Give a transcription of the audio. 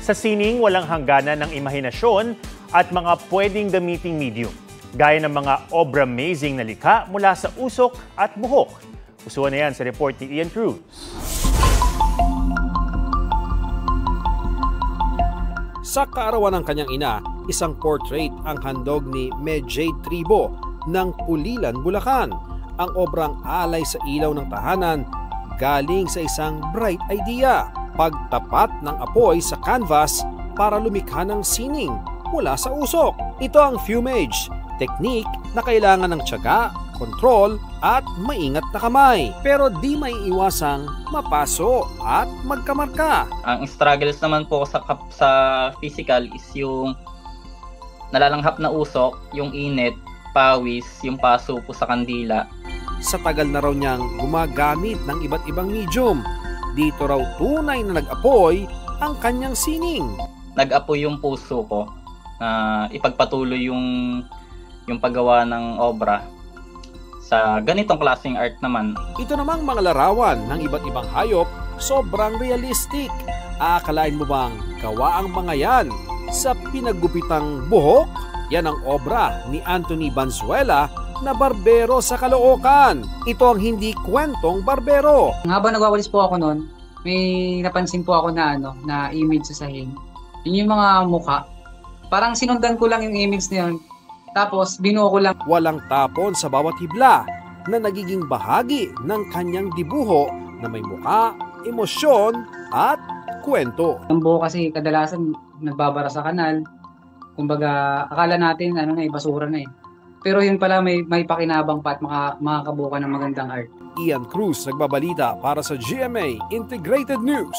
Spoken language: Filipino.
Sa sining, walang hangganan ng imahinasyon at mga pwedeng gamiting medium, gaya ng mga obra-amazing na likha mula sa usok at buhok. Usuan na yan sa report ni Ian Cruz. Sa kaarawan ng kanyang ina, isang portrait ang handog ni Medjade Tribo ng Pulilan, Bulacan. Ang obrang alay sa ilaw ng tahanan galing sa isang bright idea, pagtapat ng apoy sa canvas para lumikha ng sining mula sa usok. Ito ang fumage, technique na kailangan ng tiyaga, kontrol at maingat na kamay. Pero di may iwasang mapaso at magkamarka. Ang struggles naman po sa physical is yung nalalanghap na usok, yung init, pawis, yung paso po sa kandila. Sa tagal na raw niyang gumagamit ng iba't ibang medium, dito raw tunay na nag-apoy ang kanyang sining. Nag-apoy yung puso ko na ipagpatuloy yung paggawa ng obra sa ganitong klaseng art naman. Ito namang mga larawan ng iba't ibang hayop, sobrang realistic. Aakalain mo bang gawa ang mga yan sa pinagupitang buhok? Yan ang obra ni Anthony Banzuela na barbero sa Caloocan. Ito ang hindi kwentong barbero. Habang nagwawalis po ako noon, may napansin po ako na image sa sahig. Yun yung mga mukha. Parang sinundan ko lang yung image na yun. Tapos binuo ko lang. Walang tapon sa bawat hibla na nagiging bahagi ng kanyang dibuho na may mukha, emosyon at kwento. Ang buho kasi kadalasan nagbabara sa kanal. Kumbaga akala natin basura na eh. Pero yun pala may pakinabang pa at makakabuka ng magandang art. Ian Cruz nagbabalita para sa GMA Integrated News.